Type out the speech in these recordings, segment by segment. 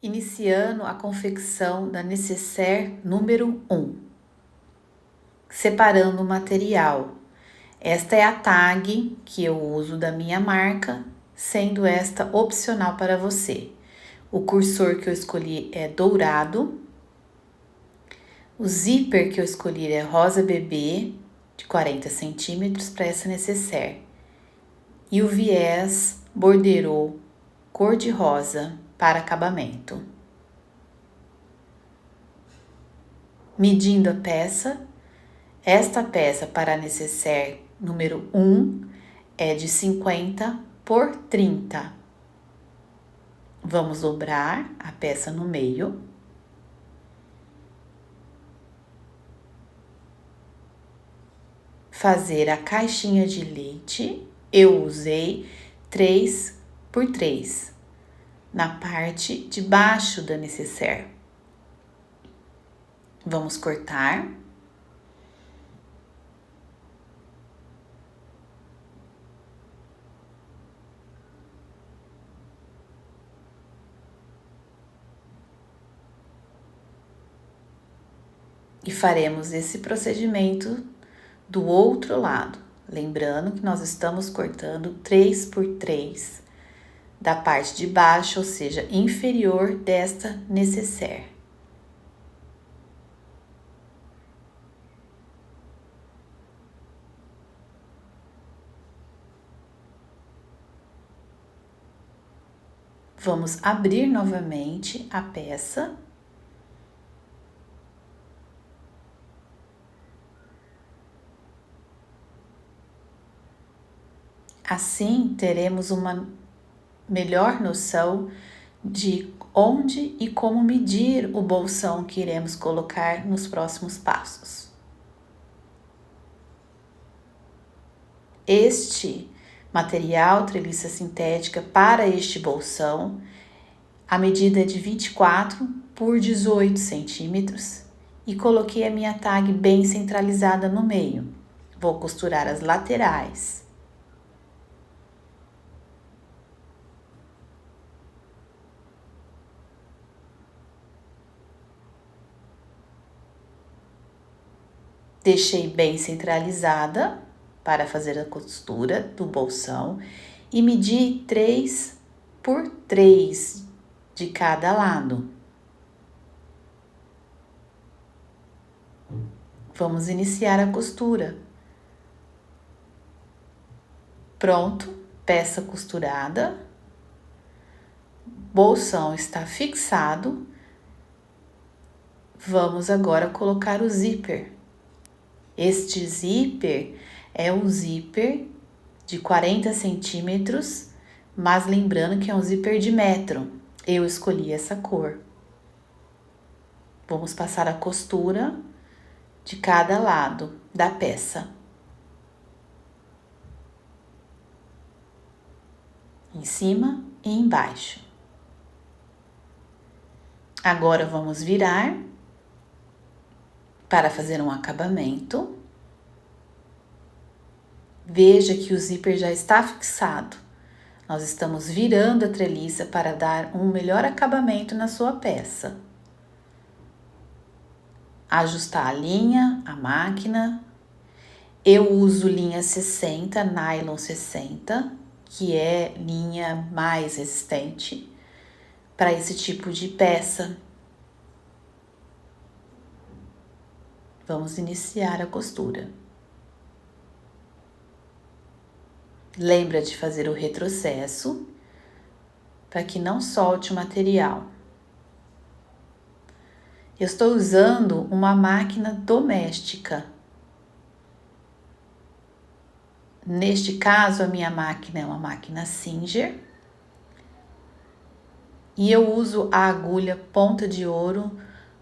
Iniciando a confecção da nécessaire número 1. Separando o material. Esta é a tag que eu uso da minha marca, sendo esta opcional para você. O cursor que eu escolhi é dourado. O zíper que eu escolhi é rosa bebê, de 40 centímetros para essa nécessaire. E o viés bordeaux cor de rosa para acabamento. Medindo a peça, esta peça para a nécessaire número 1 é de 50 por 30. Vamos dobrar a peça no meio. Fazer a caixinha de leite, eu usei 3 por 3 na parte de baixo da nécessaire. Vamos cortar. E faremos esse procedimento do outro lado. Lembrando que nós estamos cortando 3 por 3 da parte de baixo, ou seja, inferior desta nécessaire. Vamos abrir novamente a peça. Assim, teremos uma melhor noção de onde e como medir o bolsão que iremos colocar nos próximos passos. Este material treliça sintética para este bolsão, a medida é de 24 por 18 centímetros e coloquei a minha tag bem centralizada no meio. Vou costurar as laterais. Deixei bem centralizada para fazer a costura do bolsão e medi 3 por 3 de cada lado. Vamos iniciar a costura. Pronto, peça costurada. Bolsão está fixado. Vamos agora colocar o zíper. Este zíper é um zíper de 40 centímetros, mas lembrando que é um zíper de metro. Eu escolhi essa cor. Vamos passar a costura de cada lado da peça. Em cima e embaixo. Agora vamos virar para fazer um acabamento. Veja que o zíper já está fixado. Nós estamos virando a treliça para dar um melhor acabamento na sua peça. Ajustar a linha, a máquina. Eu uso linha 60, nylon 60, que é linha mais resistente para esse tipo de peça. Vamos iniciar a costura. Lembra de fazer o retrocesso para que não solte o material. Eu estou usando uma máquina doméstica. Neste caso, a minha máquina é uma máquina Singer. E eu uso a agulha ponta de ouro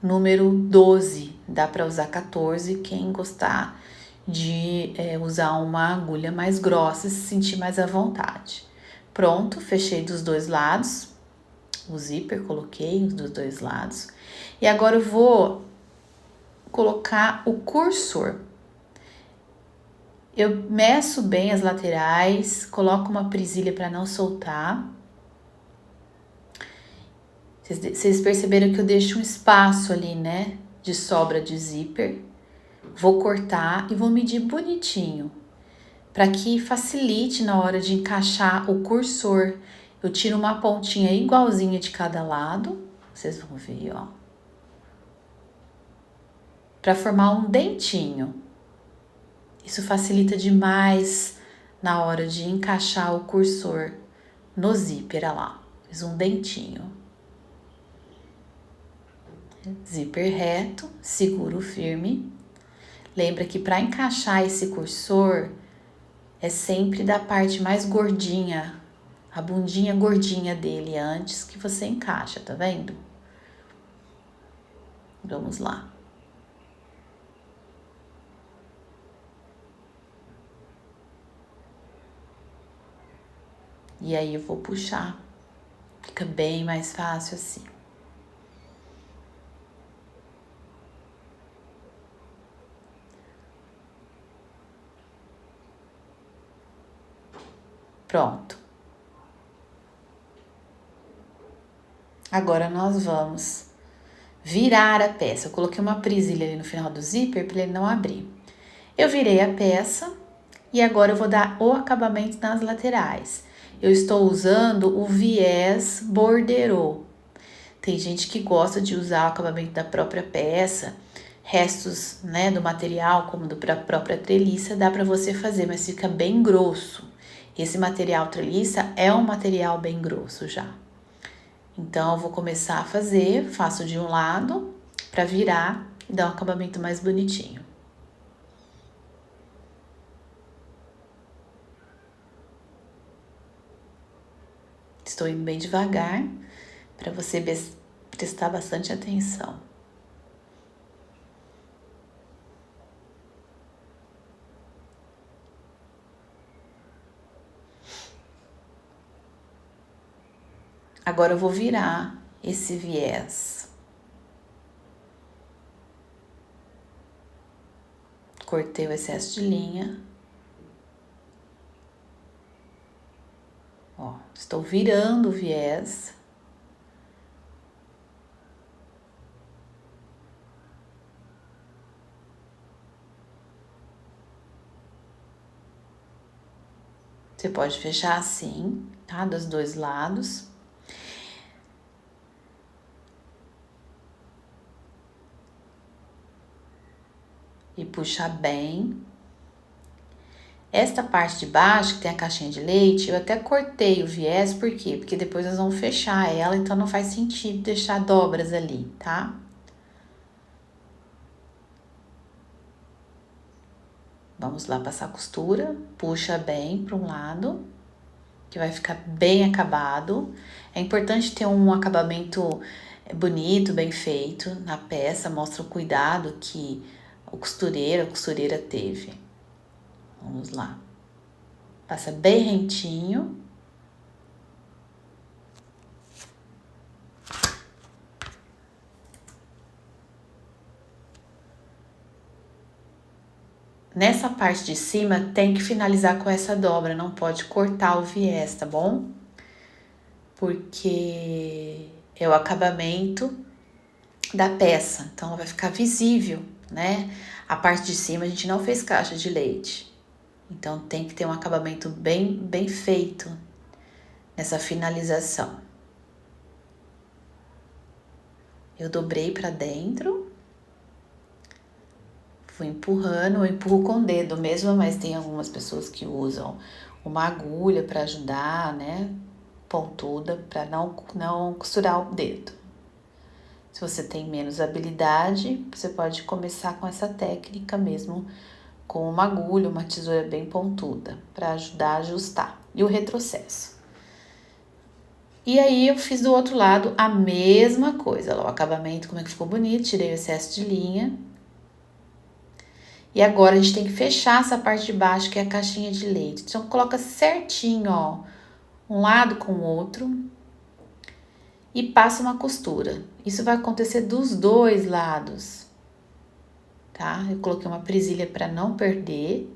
número 12. Dá para usar 14, quem gostar de usar uma agulha mais grossa, se sentir mais à vontade. Pronto, fechei dos dois lados. O zíper coloquei dos dois lados. E agora eu vou colocar o cursor. Eu meço bem as laterais, coloco uma presilha para não soltar. Vocês perceberam que eu deixo um espaço ali, né, de sobra de zíper. Vou cortar e vou medir bonitinho, para que facilite na hora de encaixar o cursor. Eu tiro uma pontinha igualzinha de cada lado, vocês vão ver, ó, para formar um dentinho. Isso facilita demais na hora de encaixar o cursor no zíper, olha lá, fiz um dentinho. Zíper reto, seguro firme. Lembra que para encaixar esse cursor é sempre da parte mais gordinha, a bundinha gordinha dele antes que você encaixa, tá vendo? Vamos lá. E aí eu vou puxar, fica bem mais fácil assim. Pronto. Agora nós vamos virar a peça. Eu coloquei uma presilha ali no final do zíper para ele não abrir. Eu virei a peça e agora eu vou dar o acabamento nas laterais. Eu estou usando o viés borderô. Tem gente que gosta de usar o acabamento da própria peça, restos, né, do material, como da própria treliça, dá para você fazer, mas fica bem grosso. Esse material treliça é um material bem grosso já. Então, eu vou começar a fazer, faço de um lado para virar e dar um acabamento mais bonitinho. Estou indo bem devagar para você prestar bastante atenção. Agora eu vou virar esse viés. Cortei o excesso de linha. Ó, estou virando o viés. Você pode fechar assim, tá? Dos dois lados. E puxar bem. Esta parte de baixo, que tem a caixinha de leite, eu até cortei o viés, por quê? Porque depois nós vamos fechar ela, então não faz sentido deixar dobras ali, tá? Vamos lá passar a costura, puxa bem para um lado, que vai ficar bem acabado. É importante ter um acabamento bonito, bem feito na peça, mostra o cuidado que o costureiro, a costureira teve. Vamos lá. Passa bem rentinho. Nessa parte de cima tem que finalizar com essa dobra, não pode cortar o viés, tá bom? Porque é o acabamento da peça, então vai ficar visível, né? A parte de cima a gente não fez caixa de leite, então tem que ter um acabamento bem feito nessa finalização. Eu dobrei para dentro, fui empurrando, eu empurro com o dedo mesmo, mas tem algumas pessoas que usam uma agulha para ajudar, né? Pontuda, para não costurar o dedo. Se você tem menos habilidade, você pode começar com essa técnica mesmo, com uma agulha, uma tesoura bem pontuda, para ajudar a ajustar. E o retrocesso. E aí eu fiz do outro lado a mesma coisa, ó, o acabamento, como é que ficou bonito, tirei o excesso de linha. E agora a gente tem que fechar essa parte de baixo, que é a caixinha de leite. Então coloca certinho, ó, um lado com o outro. E passa uma costura. Isso vai acontecer dos dois lados, tá? Eu coloquei uma presilha para não perder.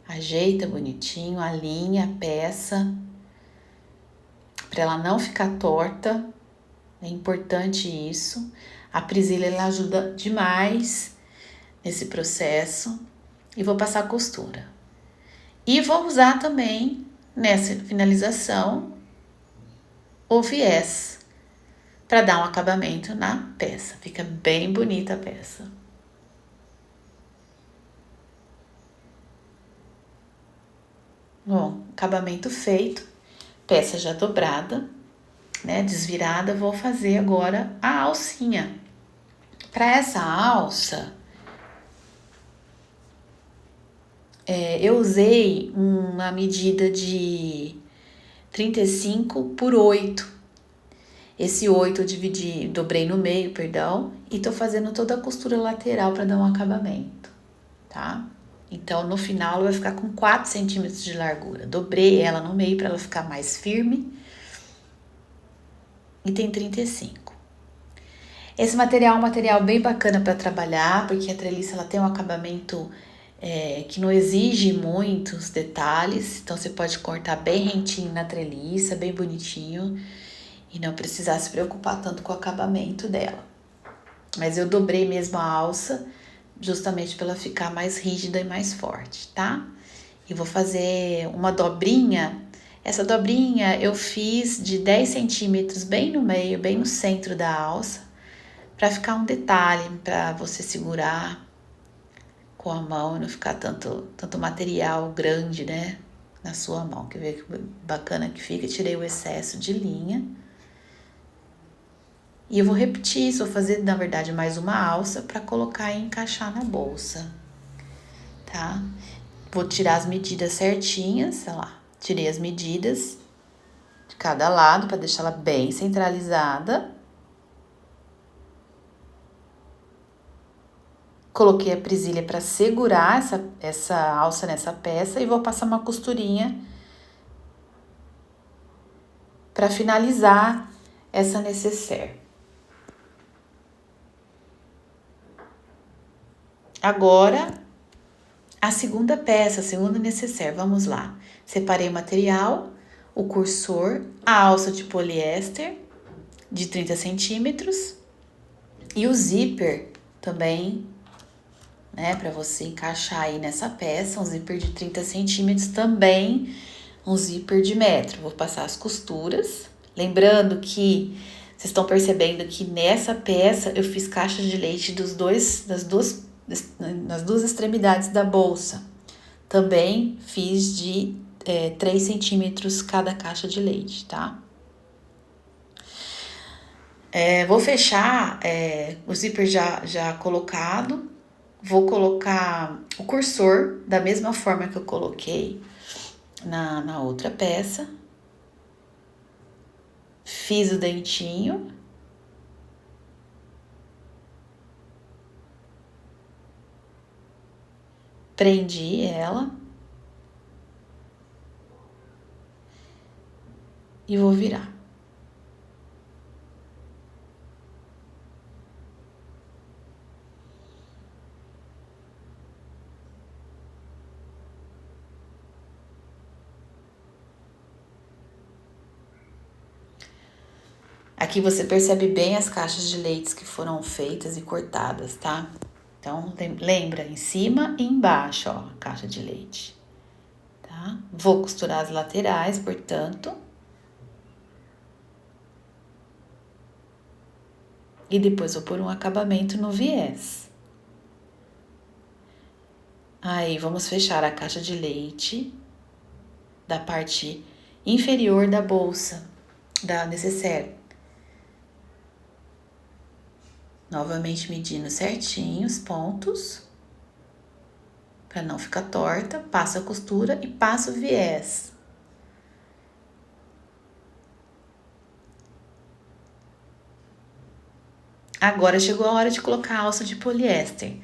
Ajeita bonitinho, alinha a peça para ela não ficar torta. É importante isso. A Priscila, ela ajuda demais nesse processo. E vou passar a costura. E vou usar também, nessa finalização, o viés, para dar um acabamento na peça. Fica bem bonita a peça. Bom, acabamento feito, peça já dobrada, né, desvirada, vou fazer agora a alcinha. Para essa alça, eu usei uma medida de 35 por 8. Esse 8 eu dobrei no meio, perdão, e tô fazendo toda a costura lateral para dar um acabamento, tá? Então, no final, ela vai ficar com 4 centímetros de largura. Dobrei ela no meio para ela ficar mais firme. E tem 35. Esse material é um material bem bacana para trabalhar, porque a treliça ela tem um acabamento que não exige muitos detalhes. Então, você pode cortar bem rentinho na treliça, bem bonitinho. E não precisar se preocupar tanto com o acabamento dela. Mas eu dobrei mesmo a alça, justamente para ela ficar mais rígida e mais forte, tá? E vou fazer uma dobrinha. Essa dobrinha eu fiz de 10 centímetros bem no meio, bem no centro da alça, para ficar um detalhe, para você segurar com a mão e não ficar tanto material grande, né, na sua mão. Quer ver que bacana que fica? Tirei o excesso de linha. E eu vou repetir isso, vou fazer, na verdade, mais uma alça para colocar e encaixar na bolsa, tá? Vou tirar as medidas certinhas, olha lá. Tirei as medidas de cada lado para deixar ela bem centralizada. Coloquei a presilha para segurar essa alça nessa peça e vou passar uma costurinha para finalizar essa nécessaire. Agora, a segunda peça, a segunda nécessaire, vamos lá. Separei o material, o cursor, a alça de poliéster de 30 centímetros e o zíper também, né, para você encaixar aí nessa peça, um zíper de 30 centímetros também, um zíper de metro. Vou passar as costuras, lembrando que vocês estão percebendo que nessa peça eu fiz caixa de leite nas duas extremidades da bolsa. Também fiz de 3 centímetros cada caixa de leite, tá? Vou fechar o zíper já colocado. Vou colocar o cursor da mesma forma que eu coloquei na outra peça. Fiz o dentinho. Prendi ela. E vou virar. Aqui você percebe bem as caixas de leites que foram feitas e cortadas, tá? Então, lembra, em cima e embaixo, ó, a caixa de leite, tá? Vou costurar as laterais, portanto. E depois vou pôr um acabamento no viés. Aí, vamos fechar a caixa de leite da parte inferior da bolsa, da nécessaire. Novamente medindo certinho os pontos, para não ficar torta, passo a costura e passo o viés. Agora chegou a hora de colocar a alça de poliéster.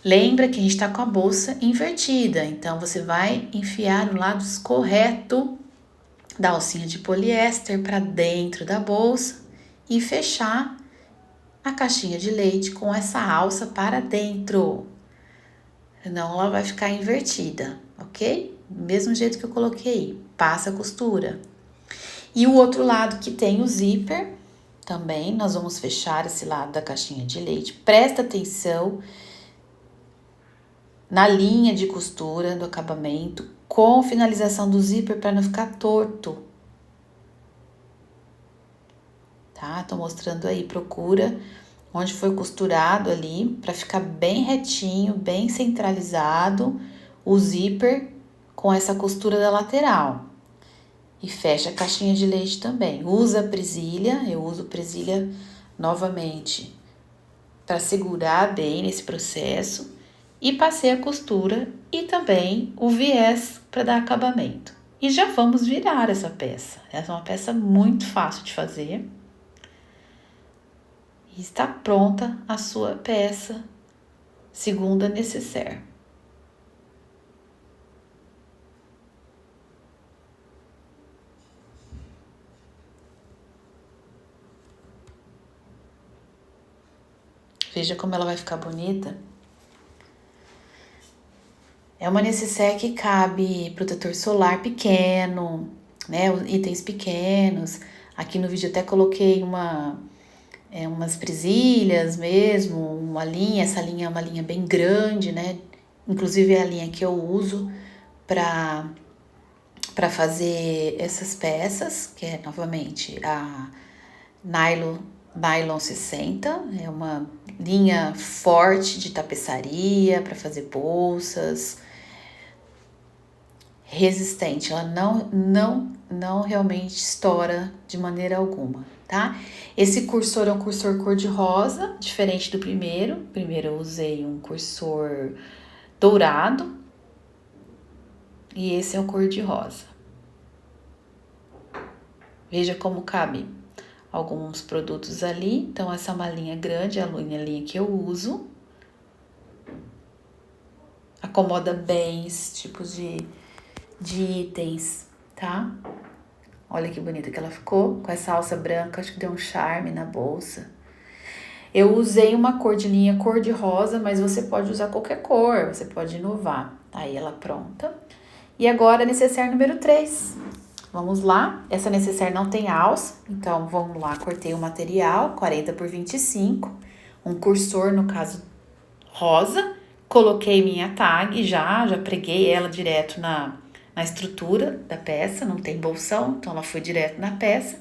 Lembra que a gente tá com a bolsa invertida, então você vai enfiar no lado correto da alcinha de poliéster para dentro da bolsa e fechar a caixinha de leite com essa alça para dentro. Senão ela vai ficar invertida, ok? Do mesmo jeito que eu coloquei, passa a costura. E o outro lado que tem o zíper, também nós vamos fechar esse lado da caixinha de leite. Presta atenção na linha de costura do acabamento com finalização do zíper para não ficar torto. Tá? Tô mostrando aí, procura onde foi costurado ali para ficar bem retinho, bem centralizado o zíper com essa costura da lateral. E fecha a caixinha de leite também. Usa a presilha, eu uso presilha novamente para segurar bem nesse processo e passei a costura e também o viés para dar acabamento. E já vamos virar essa peça. Essa é uma peça muito fácil de fazer. E está pronta a sua peça segunda nécessaire. Veja como ela vai ficar bonita. É uma nécessaire que cabe protetor solar pequeno, né? Itens pequenos. Aqui no vídeo até coloquei umas presilhas mesmo, uma linha. Essa linha é uma linha bem grande, né? Inclusive é a linha que eu uso para fazer essas peças, que é novamente a Nylon 60, é uma linha forte de tapeçaria para fazer bolsas, resistente, ela não realmente estoura de maneira alguma, tá? Esse cursor é um cursor cor-de-rosa, diferente do primeiro. Primeiro eu usei um cursor dourado e esse é o cor-de-rosa. Veja como cabe alguns produtos ali. Então, essa é uma linha grande, é a linha que eu uso. Acomoda bem esses tipos de itens, tá? Olha que bonita que ela ficou, com essa alça branca, acho que deu um charme na bolsa. Eu usei uma cor de linha cor-de-rosa, mas você pode usar qualquer cor, você pode inovar. Aí ela pronta. E agora, necessaire número 3. Vamos lá, essa necessaire não tem alça, então vamos lá, cortei o material, 40 por 25, um cursor, no caso, rosa, coloquei minha tag, já preguei ela direto na estrutura da peça, não tem bolsão, então ela foi direto na peça,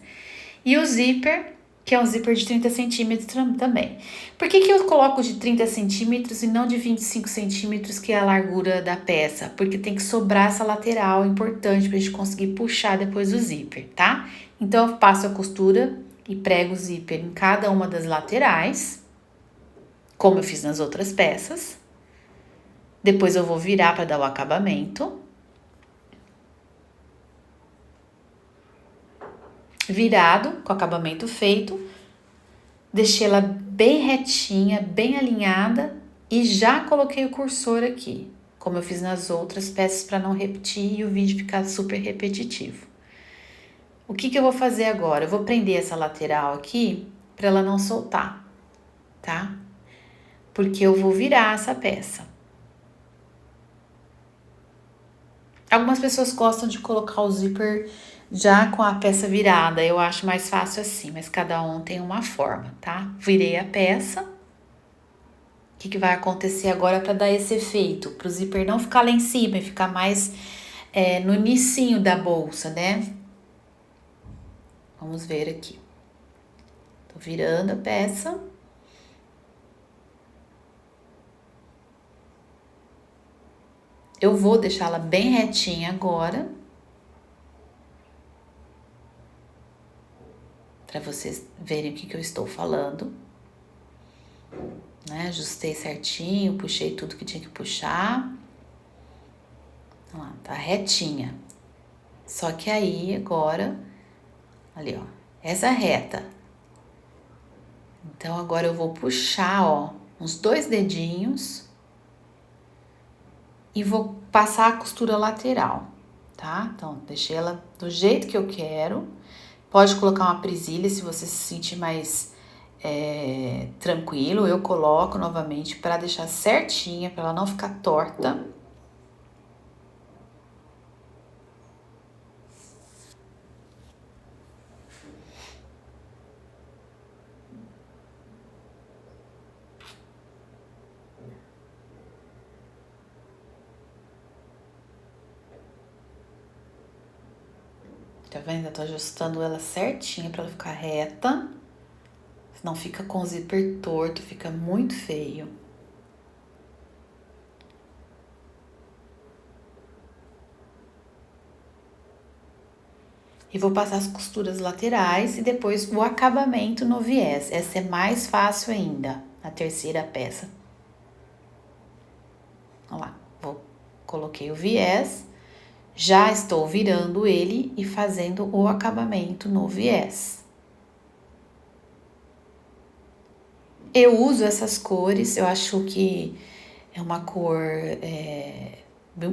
e o zíper, que é um zíper de 30 centímetros também. Por que eu coloco de 30 centímetros e não de 25 centímetros, que é a largura da peça? Porque tem que sobrar essa lateral, importante pra gente conseguir puxar depois o zíper, tá? Então, eu passo a costura e prego o zíper em cada uma das laterais, como eu fiz nas outras peças. Depois eu vou virar para dar o acabamento. Virado, com o acabamento feito, deixei ela bem retinha, bem alinhada e já coloquei o cursor aqui, como eu fiz nas outras peças para não repetir e o vídeo ficar super repetitivo. O que eu vou fazer agora? Eu vou prender essa lateral aqui para ela não soltar, tá? Porque eu vou virar essa peça. Algumas pessoas gostam de colocar o zíper já com a peça virada, eu acho mais fácil assim, mas cada um tem uma forma, tá? Virei a peça. O que vai acontecer agora para dar esse efeito? Para o zíper não ficar lá em cima e ficar mais no inicinho da bolsa, né? Vamos ver aqui. Tô virando a peça. Eu vou deixá-la bem retinha agora. Para vocês verem o que eu estou falando. Né? Ajustei certinho, puxei tudo que tinha que puxar. Olha lá, tá retinha. Só que aí, agora, ali, ó, essa reta. Então, agora eu vou puxar, ó, uns 2 dedinhos e vou passar a costura lateral, tá? Então, deixei ela do jeito que eu quero. Pode colocar uma presilha se você se sentir mais tranquilo. Eu coloco novamente para deixar certinha, para ela não ficar torta. Tá vendo? Eu tô ajustando ela certinha pra ela ficar reta. Senão fica com o zíper torto, fica muito feio. E vou passar as costuras laterais e depois o acabamento no viés. Essa é mais fácil ainda, a terceira peça. Olha lá, coloquei o viés, já estou virando ele e fazendo o acabamento no viés. Eu uso essas cores, eu acho que é uma cor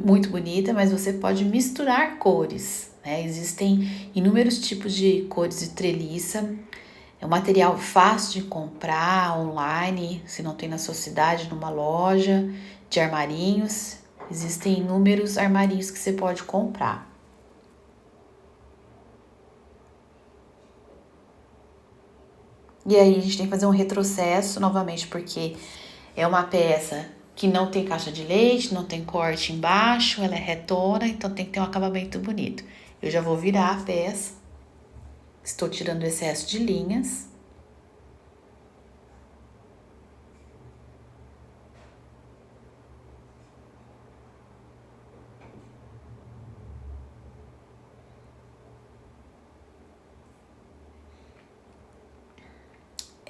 muito bonita, mas você pode misturar cores, né? Existem inúmeros tipos de cores de treliça. É um material fácil de comprar online, se não tem na sua cidade, numa loja de armarinhos. Existem inúmeros armarinhos que você pode comprar. E aí a gente tem que fazer um retrocesso novamente, porque é uma peça que não tem caixa de leite, não tem corte embaixo, ela é retona, então tem que ter um acabamento bonito. Eu já vou virar a peça, estou tirando o excesso de linhas.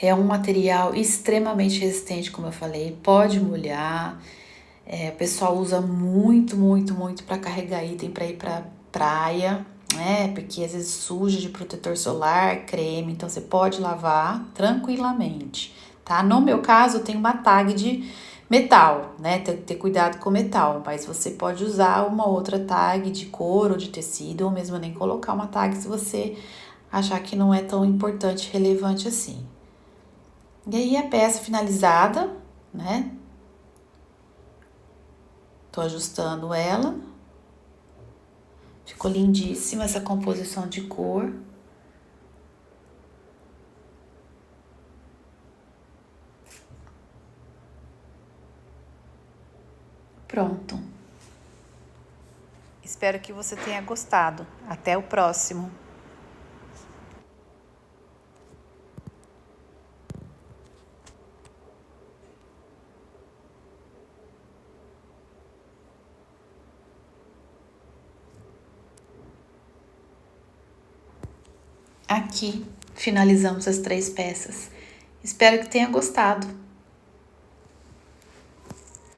É um material extremamente resistente, como eu falei, pode molhar. O pessoal usa muito, muito, muito para carregar item para ir para praia, né? Porque às vezes suja de protetor solar, creme, então você pode lavar tranquilamente, tá? No meu caso, eu tenho uma tag de metal, né? Tem que ter cuidado com metal, mas você pode usar uma outra tag de couro, de tecido, ou mesmo nem colocar uma tag se você achar que não é tão importante, relevante assim. E aí a peça finalizada, né? Tô ajustando ela. Ficou lindíssima essa composição de cor. Pronto. Espero que você tenha gostado. Até o próximo. Aqui finalizamos as 3 peças. Espero que tenha gostado.